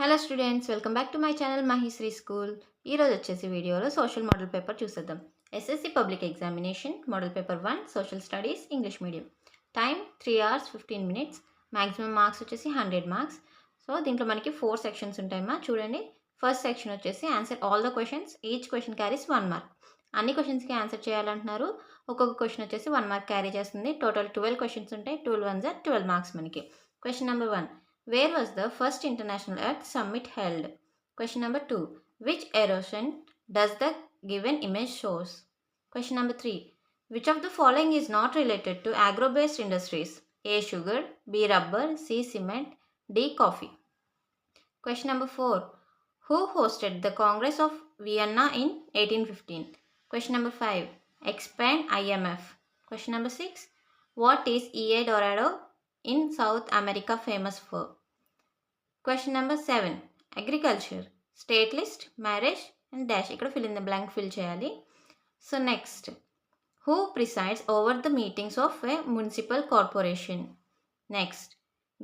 Hello students, welcome back to my channel Mahishri school. ఈరోజు వచ్చేసి వీడియోలో సోషల్ మోడల్ పేపర్ చూసేద్దాం. SSC public examination model paper 1 social studies English medium. Time 3 hours 15 minutes. Maximum marks వచ్చేసి 100 marks. So దీంట్లో మనకి 4 sections ఉంటాయమ్మా. చూడండి, first section వచ్చేసి answer all the questions, each question carries 1 mark. అన్ని క్వశ్చన్స్కి ఆన్సర్ చేయాలంటున్నారు. ఒక్కొక్క question వచ్చేసి 1 మార్క్ క్యారీ చేస్తుంది. టోటల్ 12 క్వశ్చన్స్ ఉంటాయి. 12 ones are 12 మార్క్స్ మనకి. Question number 1, where was the first International Earth Summit held? Question number 2, which erosion does the given image shows? Question number 3, which of the following is not related to agro-based industries? A. Sugar, B. Rubber, C. Cement, D. Coffee. Question number 4, who hosted the Congress of Vienna in 1815? Question number 5, expand IMF. Question number 6, what is EA Dorado in South America famous for? Question number 7, agriculture, state list, marriage and dash. ఇక్కడ fill in the blank fill చేయాలి. So next, who presides over the meetings of a municipal corporation? Next,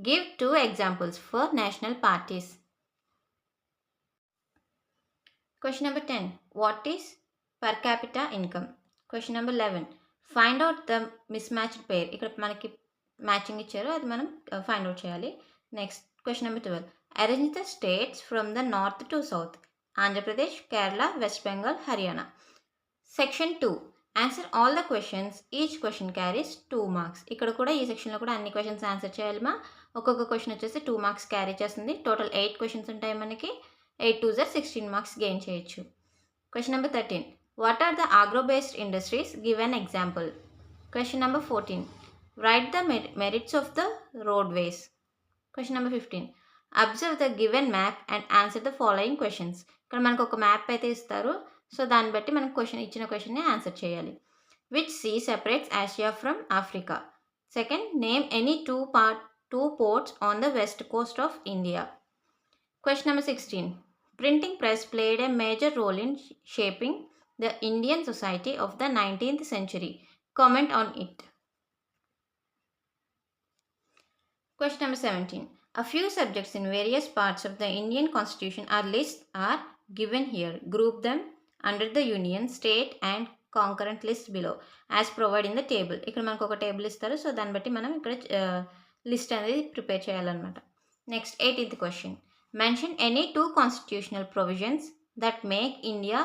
give 2 examples for national parties. Question number 10, what is per capita income? Question number 11, find out the mismatched pair. ఇక్కడ మనకి matching ఇచ్చారు, అది మనం find out చేయాలి. Next question number 12, arrange the states from the north to south. Andhra Pradesh, Kerala, West Bengal, Haryana. Section 2, answer all the questions, each question carries 2 marks. ఇక్కడ కూడా ఈ సెక్షన్లో కూడా అన్ని క్వశ్చన్స్ ఆన్సర్ చేయాలి. ఒక్కొక్క క్వశ్చన్ వచ్చేసి 2 మార్క్స్ క్యారీ చేస్తుంది. టోటల్ 8 క్వశ్చన్స్ ఉంటాయి మనకి. 8 2s are 16 మార్క్స్ గెయిన్ చేయొచ్చు. Question number 13, what are the agro-based industries? Give an example. Question number 14, write the merits of the roadways. Question number 15, observe the given map and answer the following questions. ఇక్కడ మనకు ఒక map అయితే ఇస్తారు. So దాన్ని బట్టి మనకు ఇచ్చిన క్వశ్చన్ని ఆన్సర్ చేయాలి. Which sea separates Asia from Africa? Second, name any two ports on the west coast of India. Question number 16, printing press played a major role in shaping the Indian society of the 19th century. Comment on it. Question number 17, a few subjects in various parts of the Indian Constitution are given here. Group them under the union, state and concurrent list below as provided in the table. ఇక్కడ మనకు ఒక table ఇస్తారు. So దాన్ని బట్టి మనం ఇక్కడ list అనేది prepare చేయాలన్నమాట. Next 18th question, mention any 2 constitutional provisions that make India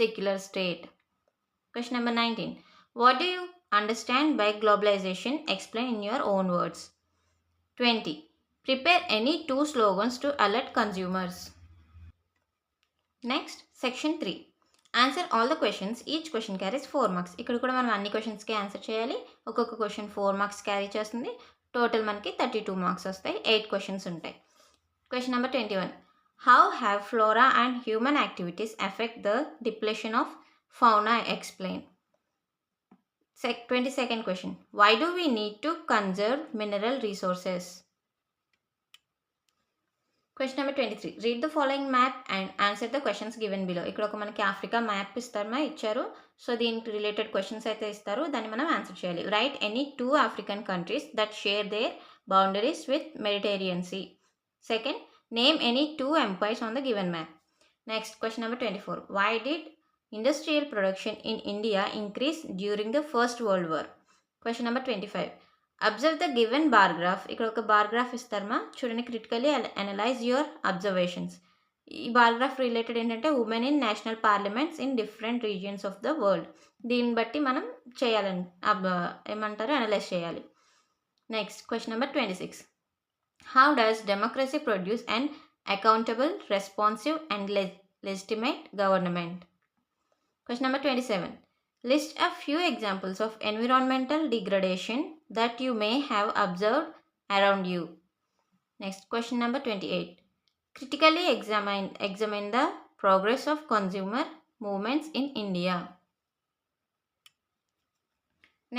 secular state. Question number 19, what do you understand by globalization? Explain in your own words. 20, prepare any 2 slogans to alert consumers. Next, section 3, answer all the questions, each question carries 4 marks. ఇక్కడ కూడా మనం అన్ని క్వశ్చన్స్కి answer చేయాలి. ఒక్కొక్క question 4 marks carry చేస్తుంది. Total మనకి 32 marks వస్తాయి. 8 క్వశ్చన్స్ ఉంటాయి. Question number 21, how have flora and human activities affect the depletion of fauna? Explain. 22nd question, why do we need to conserve mineral resources? Question number 23, read the following map and answer the questions given below. ఇక్కడ ఒక మనకి Africa map ఇచ్చారు. So దీనికి related questions అయితే ఇస్తారు, దాన్ని మనం answer చేయాలి. Right any 2 African countries that share their boundaries with Mediterranean Sea. Second, name any 2 empires on the given map. Next, question number 24, why did industrial production in India increase during the First World War? Question number 25, observe the given bar graph. ఇక్కడ ఒక bar graph ఇస్తారమ్మా, చూడండి. Critically analyse your observations. ఈ bar graph related ఏంటంటే women in national parliaments in different regions of the world. దీన్ని బట్టి మనం చేయాలని ఏమంటారు, అనలైజ్ చేయాలి. Next, question number 26, how does democracy produce an accountable, responsive and legitimate government? Question number 27, list a few examples of environmental degradation that you may have observed around you. Next, question number 28, critically examine the progress of consumer movements in India.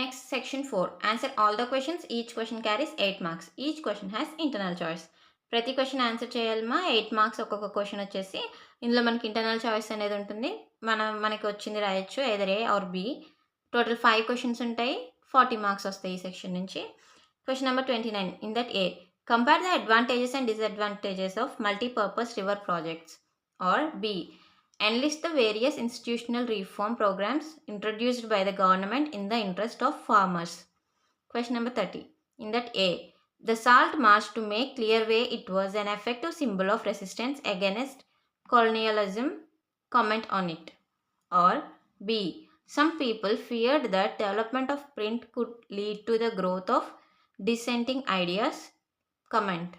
Next, section 4, answer all the questions, each question carries 8 marks. Each question has internal choice. ప్రతి question answer చేయాలమ్మా. 8 marks ఒక్కొక్క question వచ్చేసి. ఇందులో మనకి internal choice అనేది ఉంటుంది. మనకి వచ్చింది రాయొచ్చు, either A or B. Total 5 questions ఉంటాయి. 40 మార్క్స్ వస్తాయి ఈ సెక్షన్ నుంచి. Question number 29, in that A, Compare the advantages and disadvantages of multi-purpose river projects. Or B. Enlist the various institutional reform programs introduced by the government in the interest of farmers. Question number 30. In that A. The Salt March to make clear way it was an effective symbol of resistance against colonialism. Comment on it. Or B. Some people feared that development of print could lead to the growth of dissenting ideas. Comment.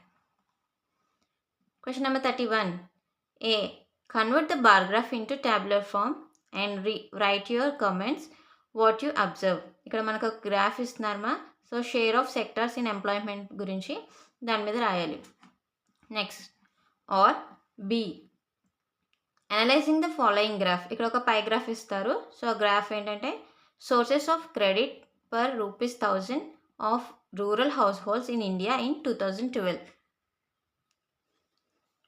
Question number 31. A. Convert the bar graph into tabular form and write your comments what you observe. ఇక్కడ మనకు ఒక graph ఇస్తున్నారమ్మా. So share of sectors in employment గురించి దాని మీద రాయాలి. Next. Or B. Analysing the following graph. ఇక్కడ ఒక పై గ్రాఫ్ ఇస్తారు. సో ఆ గ్రాఫ్ ఏంటంటే sources of credit per ₹1000 of rural households in India in 2012.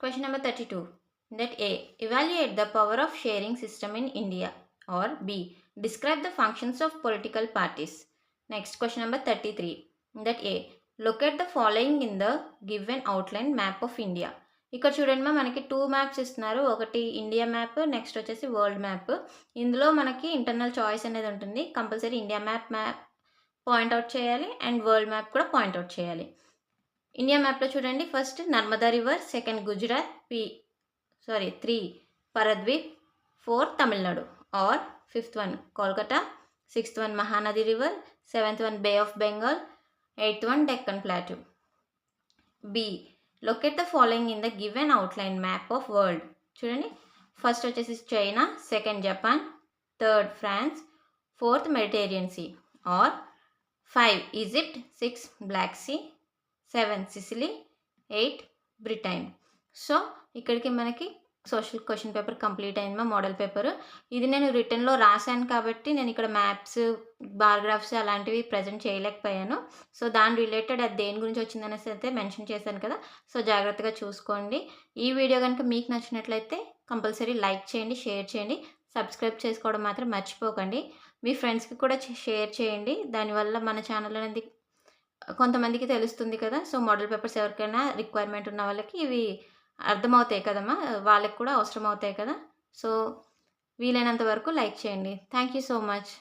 Question number 32. That A. Evaluate the power of sharing system in India. Or B. Describe the functions of political parties. Next, question number 33. That A. Locate the following in the given outline map of India. ఇక్కడ చూడండి మనకి 2 maps ఇస్తున్నారు. ఒకటి India map, next వచ్చేసి world map. ఇందులో మనకి internal choice అనేది ఉంటుంది. కంపల్సరీ ఇండియా మ్యాప్ పాయింట్అవుట్ చేయాలి అండ్ వరల్డ్ మ్యాప్ కూడా పాయింట్అవుట్ చేయాలి. ఇండియా మ్యాప్లో చూడండి, first Narmada river, second Gujarat, 3 Paradip, 4 Tamil Nadu. Or 5th one Kolkata, 6th one Mahanadi river, 7th one Bay of Bengal, 8th one Deccan plateau. B. Locate the following in the given outline map of world. చూడండి, first వచ్చేసి China, second Japan, 3rd France, 4th Mediterranean Sea. Or 5 Egypt, 6 Black Sea, 7 Sicily, 8 Britain. So ఇక్కడికి మనకి social question paper complete అయింది model paper. ఇది నేను రిటర్న్లో రాశాను కాబట్టి నేను ఇక్కడ మ్యాప్స్, బార్గ్రాఫ్స్ అలాంటివి ప్రజెంట్ చేయలేకపోయాను. సో దాని రిలేటెడ్ అది దేని గురించి వచ్చిందనేసి అయితే మెన్షన్ చేశాను కదా. సో జాగ్రత్తగా చూసుకోండి. ఈ వీడియో కనుక మీకు నచ్చినట్లయితే కంపల్సరీ లైక్ చేయండి, షేర్ చేయండి, సబ్స్క్రైబ్ చేసుకోవడం మాత్రం మర్చిపోకండి. మీ ఫ్రెండ్స్కి కూడా షేర్ చేయండి. దానివల్ల మన ఛానల్ అనేది కొంతమందికి తెలుస్తుంది కదా. సో మోడల్ పేపర్స్ ఎవరికైనా రిక్వైర్మెంట్ ఉన్న వాళ్ళకి ఇవి అర్థమవుతాయి కదమ్మా, వాళ్ళకి కూడా అవసరం అవుతాయి కదా. సో వీలైనంత వరకు లైక్ చేయండి. Thank you so much.